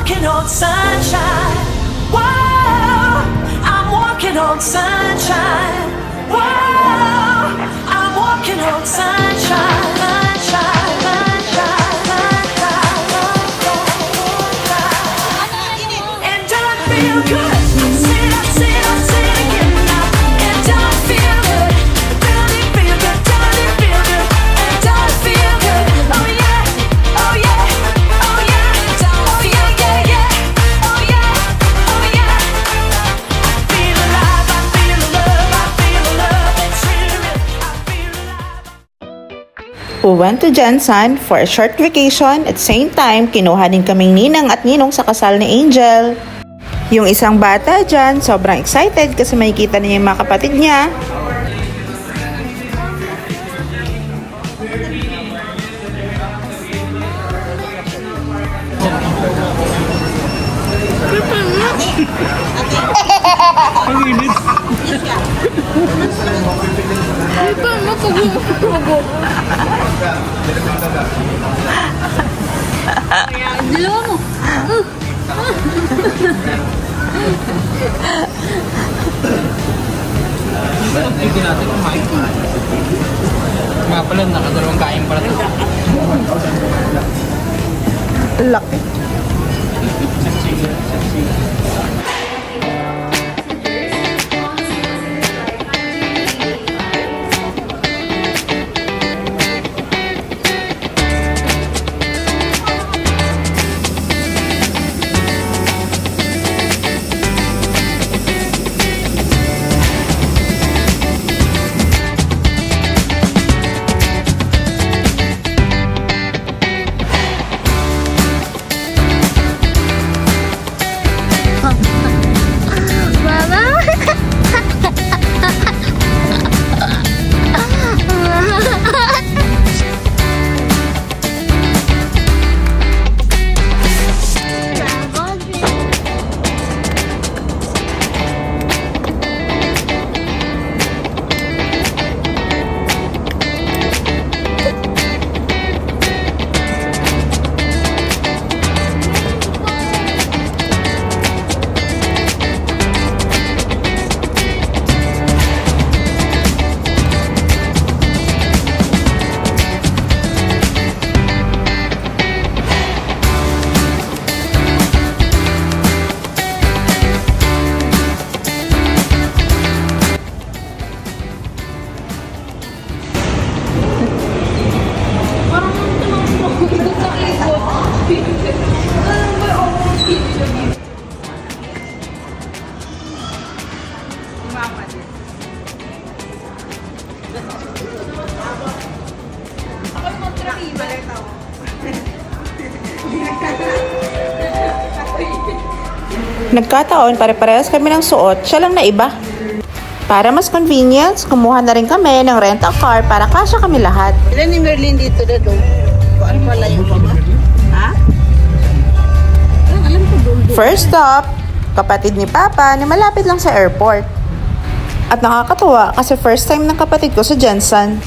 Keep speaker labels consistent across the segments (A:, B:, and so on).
A: walking on sunshine. Whoa, I'm walking on sunshine. Whoa, I'm walking on sunshine. Sunshine, sunshine, sunshine. And don't feel good. I say it again now. And don't feel good. Really feel good. Don't it feel good? And don't feel good. Oh yeah, oh yeah, oh yeah. Don't feel yeah, yeah. Oh yeah, oh yeah. I feel alive. I feel love. I feel love. It's real. I feel alive.
B: We went to Jensen for a short vacation. At same time, kinuha din kaming ninang at ninong sa kasal ni Angel. Yung isang bata dyan, sobrang excited kasi makikita niya yung mga kapatid niya.
C: Hindi natin kumain. Nga pala, nakadalawang kain pala ito.
B: Laki. Nagkataon, pare-parehas kami ng suot, siya lang na iba. Para mas convenience, kumuha na rin kami ng rental car para kasya kami lahat.
D: Ilan ni Merlin dito na doon? Ano pala yung mama? Ha? Alam ko doon.
B: First stop, kapatid ni Papa na malapit lang sa airport. At nakakatuwa kasi first time ng kapatid ko sa Jensen.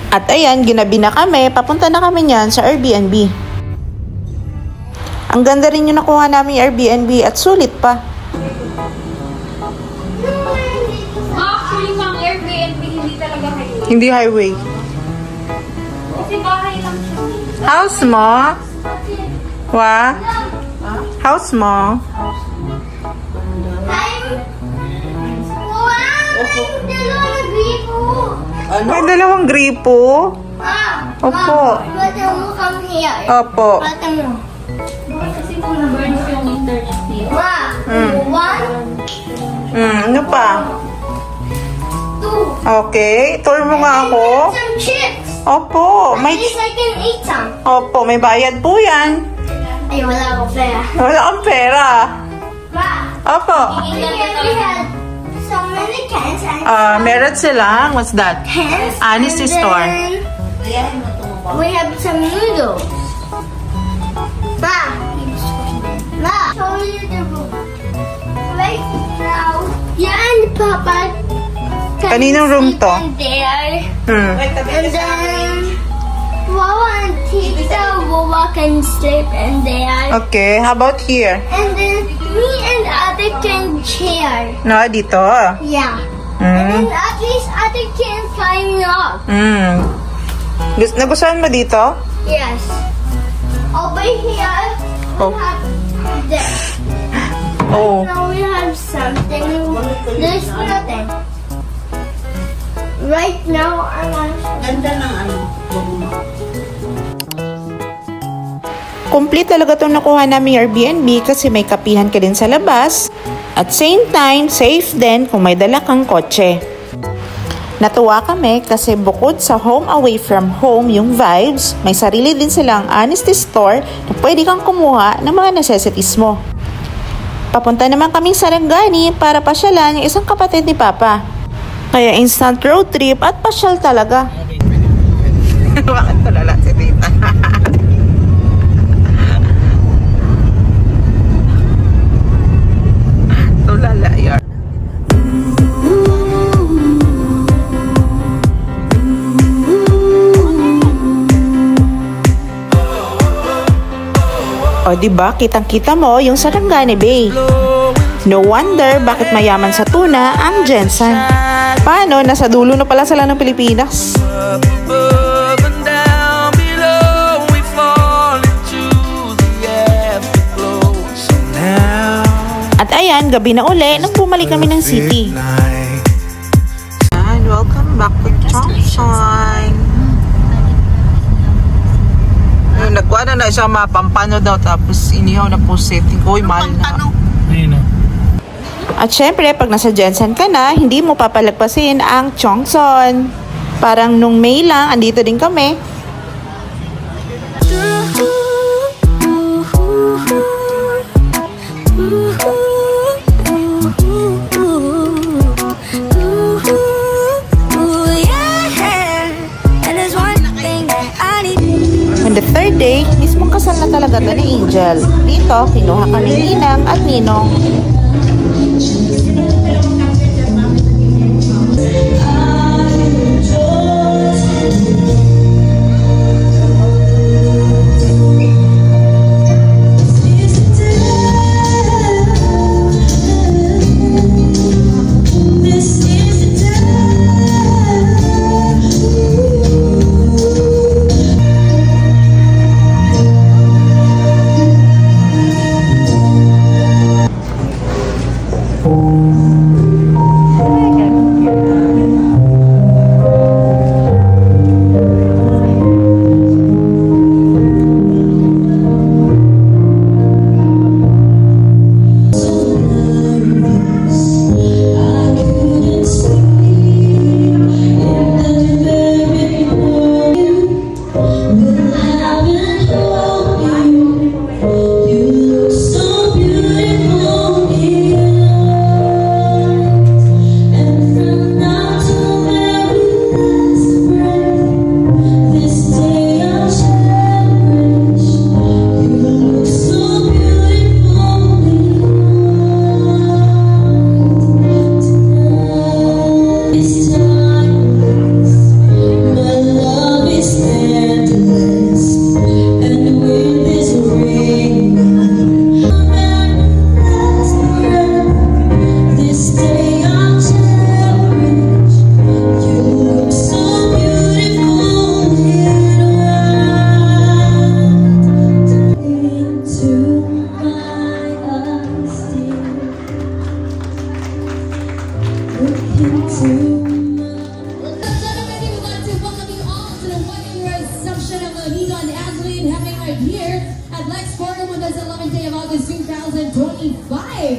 B: At ayan, ginabi na kami, papunta na kami niyan sa Airbnb. Ang ganda rin yung nakuha namin Airbnb at sulit pa.
E: Actually, mga Airbnb, hindi talaga highway.
B: Hindi highway.
E: Kasi bahay lang siya.
B: House mo? Wa? House mo? May dalawang gripo. Opo. Opo.
E: Kasi kung na-burns yung internet niyo.
B: Ano pa? Okay, tour mo nga ako. Opo, Opo, may bayad po yan.
E: Ay, wala akong pera.
B: Wala kang pera. Opo.
E: So many cans and
B: Meron silang, what's that? Honesty store.
E: we have some noodles. Ma, show you the room. Right now. Yan, Papa.
B: Kaninong room to?
E: There.
B: Hmm.
E: And then,
F: Wawa and Tita Wawa can sleep in there.
B: Okay, how about here?
F: And then me and Other can share.
B: No, dito.
F: Yeah. And then at least Other can climb up.
B: Nagustuhan mo dito?
F: Yes. Over here,
B: Oh.
F: we have this.
B: Oh.
F: Now we have something. There's nothing. Right now, I want.
D: Ganda ng ano.
B: Complete talaga itong nakuha namin Airbnb kasi may kapihan ka din sa labas. At same time, safe din kung may dala kang kotse. Natuwa kami kasi bukod sa home away from home yung vibes, may sarili din silang honesty store na pwede kang kumuha ng mga necessities mo. Papunta naman kaming Sarangani para pasyalan yung isang kapatid ni Papa. Kaya instant road trip at pasyal talaga. Bakit tulala si Tita? Tulala yun. O diba, kitang-kita mo yung Sarangani Bay. No wonder bakit mayaman sa tuna ang Jensen. Paano? Nasa dulo na pala sila ng Pilipinas. At ayan, gabi na uli nang bumalik kami ng city. And welcome back to Chongson. Nagkuha na siya mapampano daw tapos inihaw na po setting. Uy, mahal na.
C: Ayun na.
B: At syempre, pag nasa Jensen ka na, hindi mo papalagpasin ang Chongson. Parang nung May lang, andito din kami. On the third day, mismong kasal na talaga na ni Angel. Dito, kinuha kami Ninang at Ninong.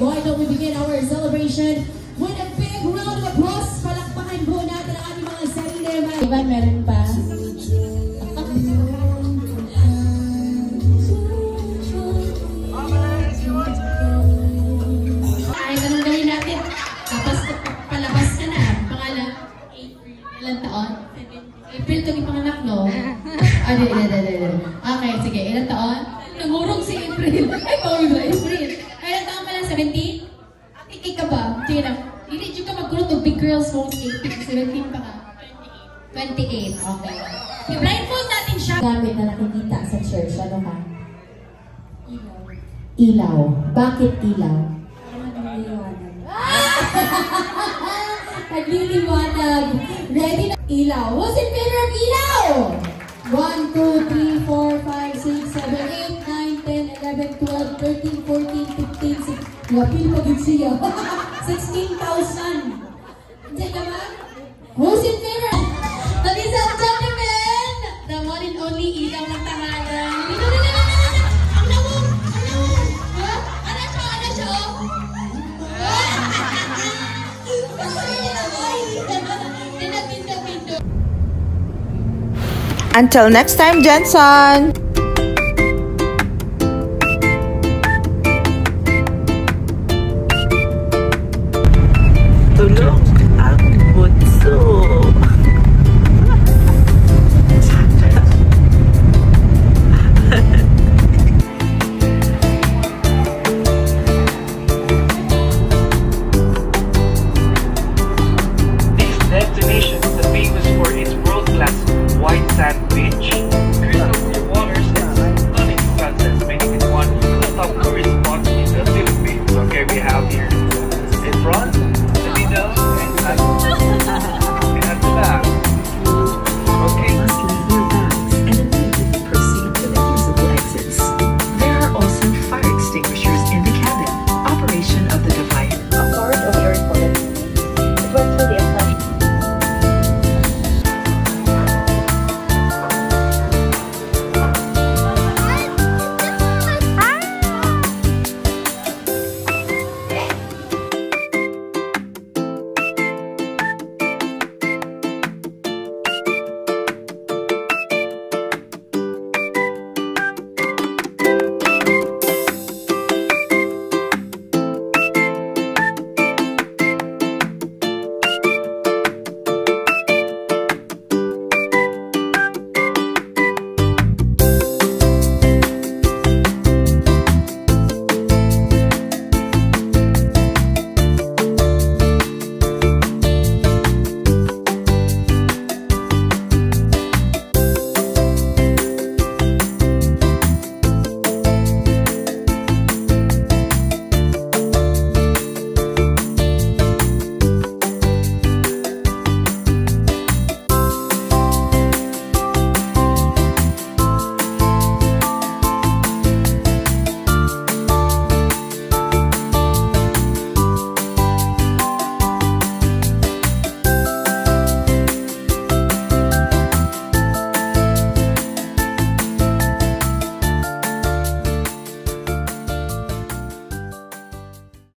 G: Why don't we begin our celebration with a big round of applause? Palakpakan po natin ang ating mga sarili. Ivan, meron pa? Ay, ganun gawin natin. Tapos palabas ka na. Pangalan, April. Ilang taon? April, ito yung panganak, no? Okay, sige. Ilang taon? Nangurong si April. Ay, Paul, April. Ilang taon ka lang? 17? Akikik ka ba? Sige na. Hindi dyan ka magkulot ng big girls most 18. 17 pa ka. 28. Okay. I-blindfold natin siya gamit na nakikita sa church? Ano ka? Ilaw. Bakit ilaw? Nagliliwanag. Ready na? Ilaw. Who's in favor of ilaw? 1, 2, 3, 4, 5, 6, 7, 8, 9, 10, 11, 12, 13, 14, 15, 16. Lapil pagod siya. 16,000. Hindi naman? Who's in favor? Ladies and gentlemen, the one and only ilaw ng tahanan. Ang lawong! Ang lawong! Ha? Ano siya? Ano siya?
B: Until next time, Jensen!